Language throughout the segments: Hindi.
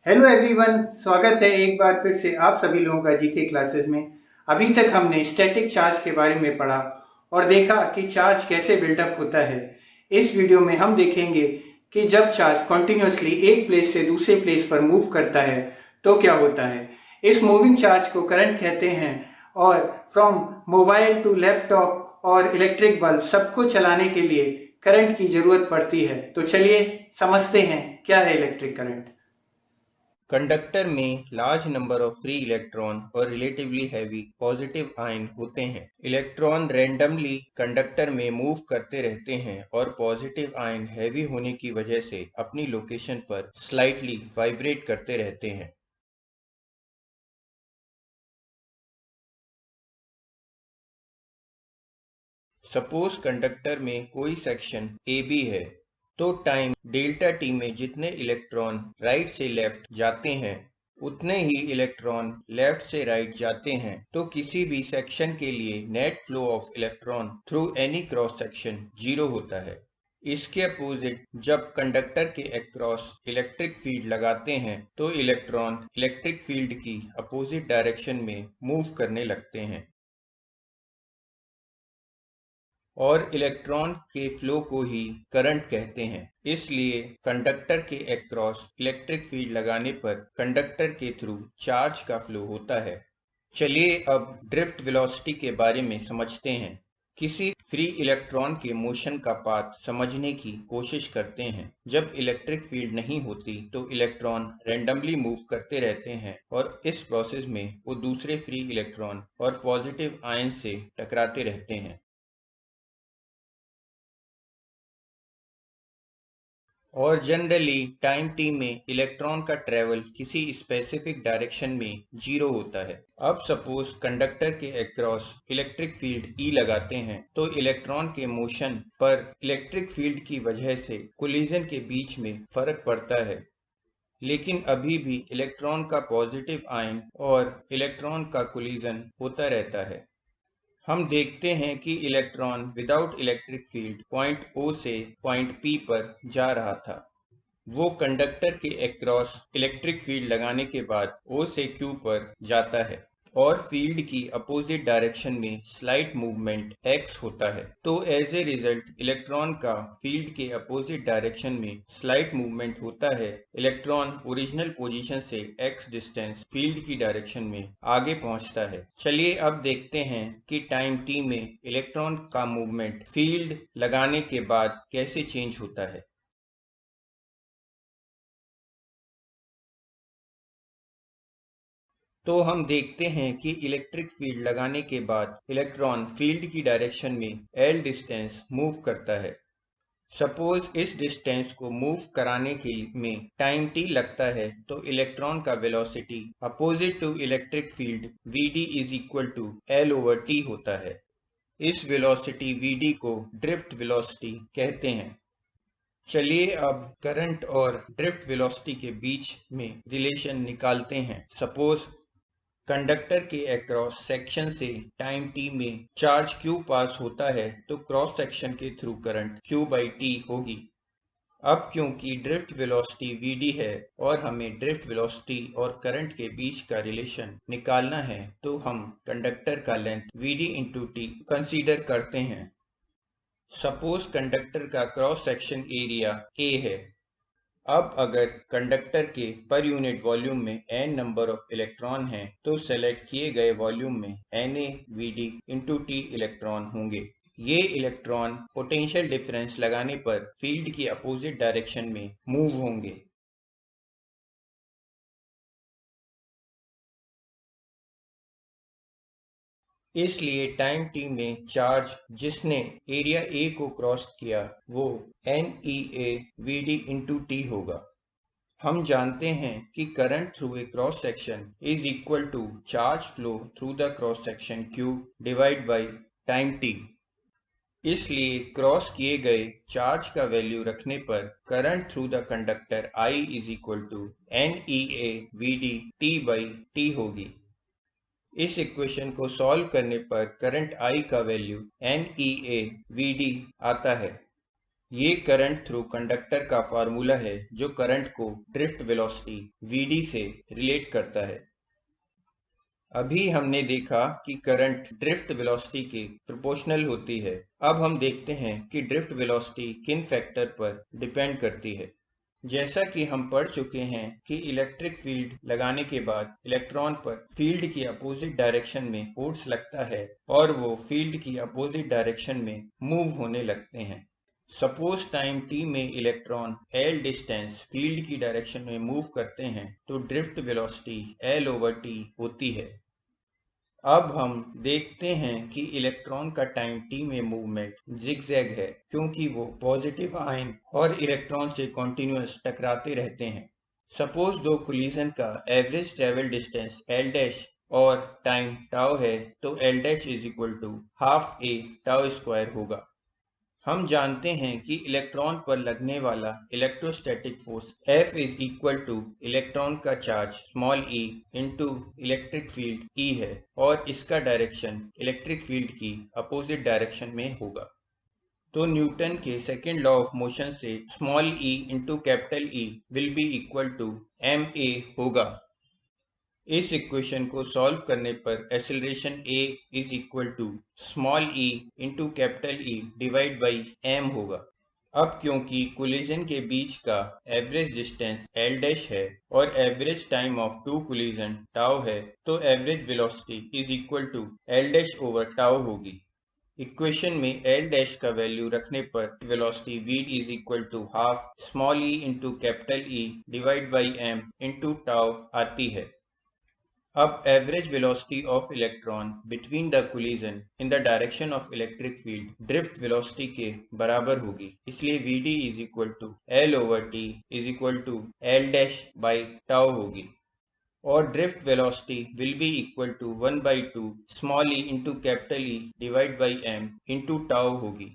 हेलो एवरीवन, स्वागत है एक बार फिर से आप सभी लोगों का जीके क्लासेस में। अभी तक हमने स्टैटिक चार्ज के बारे में पढ़ा और देखा कि चार्ज कैसे बिल्डअप होता है। इस वीडियो में हम देखेंगे कि जब चार्ज कॉन्टिन्यूसली एक प्लेस से दूसरे प्लेस पर मूव करता है तो क्या होता है। इस मूविंग चार्ज को करंट कहते हैं और फ्रॉम मोबाइल टू लैपटॉप और इलेक्ट्रिक बल्ब सबको चलाने के लिए करंट की जरूरत पड़ती है। तो चलिए समझते हैं क्या है इलेक्ट्रिक करंट। कंडक्टर में large number of free electron और रिलेटिवली हैवी पॉजिटिव आयन होते हैं। इलेक्ट्रॉन रैंडमली कंडक्टर में मूव करते रहते हैं और पॉजिटिव आयन हैवी होने की वजह से अपनी लोकेशन पर स्लाइटली वाइब्रेट करते रहते हैं। सपोज कंडक्टर में कोई सेक्शन ए बी है, तो टाइम डेल्टा टी में जितने इलेक्ट्रॉन राइट से लेफ्ट जाते हैं उतने ही इलेक्ट्रॉन लेफ्ट से राइट जाते हैं। तो किसी भी सेक्शन के लिए net flow of electron through any cross section zero होता है। इसके अपोजिट जब कंडक्टर के अक्रॉस इलेक्ट्रिक फील्ड लगाते हैं तो इलेक्ट्रॉन इलेक्ट्रिक फील्ड की अपोजिट डायरेक्शन में मूव करने लगते हैं और इलेक्ट्रॉन के फ्लो को ही करंट कहते हैं। इसलिए कंडक्टर के अक्रॉस इलेक्ट्रिक फील्ड लगाने पर कंडक्टर के थ्रू चार्ज का फ्लो होता है। चलिए अब ड्रिफ्ट वेलोसिटी के बारे में समझते हैं। किसी फ्री इलेक्ट्रॉन के मोशन का पाथ समझने की कोशिश करते हैं। जब इलेक्ट्रिक फील्ड नहीं होती तो इलेक्ट्रॉन रैंडमली मूव करते रहते हैं और इस प्रोसेस में वो दूसरे फ्री इलेक्ट्रॉन और पॉजिटिव आयन से टकराते रहते हैं। और जनरली टाइम टी में इलेक्ट्रॉन का ट्रेवल किसी स्पेसिफिक डायरेक्शन में जीरो होता है। अब सपोज कंडक्टर के अक्रॉस इलेक्ट्रिक फील्ड ई लगाते हैं तो इलेक्ट्रॉन के मोशन पर इलेक्ट्रिक फील्ड की वजह से कोलिजन के बीच में फर्क पड़ता है, लेकिन अभी भी इलेक्ट्रॉन का पॉजिटिव आयन और इलेक्ट्रॉन का कोलिजन होता रहता है। हम देखते हैं कि electron without electric field point O से पॉइंट P पर जा रहा था। वो कंडक्टर के अक्रॉस इलेक्ट्रिक फील्ड लगाने के बाद O से Q पर जाता है और फील्ड की अपोजिट डायरेक्शन में स्लाइट मूवमेंट x होता है। तो एज ए रिजल्ट इलेक्ट्रॉन का फील्ड के अपोजिट डायरेक्शन में स्लाइट मूवमेंट होता है। इलेक्ट्रॉन ओरिजिनल पोजीशन से x डिस्टेंस फील्ड की डायरेक्शन में आगे पहुंचता है। चलिए अब देखते हैं कि टाइम t में इलेक्ट्रॉन का मूवमेंट फील्ड लगाने के बाद कैसे चेंज होता है। तो हम देखते हैं कि इलेक्ट्रिक फील्ड लगाने के बाद इलेक्ट्रॉन फील्ड की डायरेक्शन में L डिस्टेंस मूव करता है। सपोज इस डिस्टेंस को मूव कराने के में टाइम t लगता है तो इलेक्ट्रॉन का velocity opposite to electric field Vd is equal to L/T होता है। इस वेलोसिटी Vd को ड्रिफ्ट वेलोसिटी कहते हैं। चलिए अब करंट और ड्रिफ्ट वेलोसिटी के बीच में रिलेशन निकालते हैं। सपोज कंडक्टर के अक्रॉस सेक्शन से टाइम t में चार्ज q पास होता है तो क्रॉस सेक्शन के थ्रू करंट q/t होगी। अब क्योंकि ड्रिफ्ट वेलोसिटी vd है और हमें ड्रिफ्ट वेलोसिटी और करंट के बीच का रिलेशन निकालना है तो हम कंडक्टर का length vd into t consider करते हैं। सपोज कंडक्टर का क्रॉस सेक्शन एरिया a है। अब अगर कंडक्टर के पर यूनिट वॉल्यूम में n नंबर ऑफ इलेक्ट्रॉन हैं तो सेलेक्ट किए गए वॉल्यूम में Na Vd into T electron होंगे। ये इलेक्ट्रॉन पोटेंशियल डिफरेंस लगाने पर फील्ड की अपोजिट डायरेक्शन में मूव होंगे। इसलिए टाइम t में चार्ज जिसने एरिया A को क्रॉस किया वो NeA Vd इंटू T होगा। हम जानते हैं कि current through a cross section is equal to charge flow through the cross section Q divide by time t। इसलिए क्रॉस किए गए चार्ज का वैल्यू रखने पर current through the conductor I is equal to NeA Vd T/T होगी। इस इक्वेशन को सॉल्व करने पर करंट I का वैल्यू NeA Vd आता है। ये करंट थ्रू कंडक्टर का फार्मूला है जो करंट को ड्रिफ्ट वेलोसिटी Vd से रिलेट करता है। अभी हमने देखा कि करंट ड्रिफ्ट वेलोसिटी के प्रोपोर्शनल होती है। अब हम देखते हैं कि ड्रिफ्ट वेलोसिटी किन फैक्टर पर डिपेंड करती है। जैसा कि हम पढ़ चुके हैं कि इलेक्ट्रिक फील्ड लगाने के बाद इलेक्ट्रॉन पर फील्ड की अपोजिट डायरेक्शन में फोर्स लगता है और वो फील्ड की अपोजिट डायरेक्शन में मूव होने लगते हैं। सपोज टाइम t में इलेक्ट्रॉन l डिस्टेंस फील्ड की डायरेक्शन में मूव करते हैं तो ड्रिफ्ट वेलोसिटी L/T होती है। अब हम देखते हैं कि इलेक्ट्रॉन का टाइम t में मूवमेंट जिगजैग है क्योंकि वो पॉजिटिव आयन और इलेक्ट्रॉन से कॉन्टिन्यूअस टकराते रहते हैं। सपोज दो कोलिजन का average travel distance l dash और टाइम टाउ है तो l dash is equal to half a tau square होगा। हम जानते हैं कि इलेक्ट्रॉन पर लगने वाला electrostatic force F is equal to electron का charge small e into electric field E है और इसका डायरेक्शन इलेक्ट्रिक फील्ड की अपोजिट डायरेक्शन में होगा। तो न्यूटन के सेकेंड लॉ ऑफ मोशन से small e into capital E will be equal to ma होगा। इस इक्वेशन को सॉल्व करने पर acceleration a is equal to small e into capital E divide by m होगा। अब क्योंकि कोलिजन के बीच का एवरेज डिस्टेंस l डैश है और average time of two collision tau है तो average velocity is equal to l dash over tau होगी। इक्वेशन में l डैश का वैल्यू रखने पर velocity v is equal to half small e into capital E divide by m into tau आती है। अब average velocity of electron between the collision in the direction of electric field drift velocity के बराबर होगी, इसलिए Vd is equal to L/T is equal to L dash by tau होगी और drift velocity will be equal to 1/2 small e into capital E divide by m into tau होगी।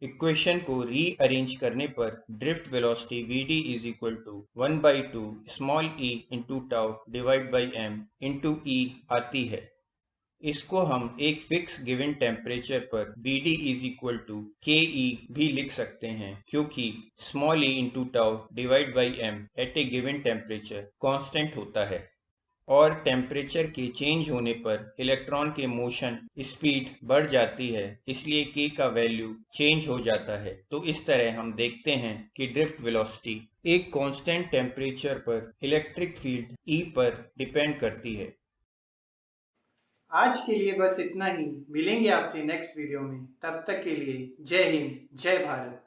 इक्वेशन को रीअरेंज करने पर drift velocity Vd is equal to 1/2 small e into tau divide by m into E आती है। इसको हम एक फिक्स गिवन टेम्परेचर पर Vd is equal to Ke भी लिख सकते हैं क्योंकि small e into tau divide by m at a given temperature constant होता है और टेम्परेचर के चेंज होने पर इलेक्ट्रॉन के मोशन स्पीड बढ़ जाती है, इसलिए k का वैल्यू चेंज हो जाता है। तो इस तरह हम देखते हैं कि ड्रिफ्ट वेलोसिटी एक कांस्टेंट टेम्परेचर पर इलेक्ट्रिक फील्ड E पर डिपेंड करती है। आज के लिए बस इतना ही। मिलेंगे आपसे नेक्स्ट वीडियो में। तब तक के लिए जय हिंद, जय भारत।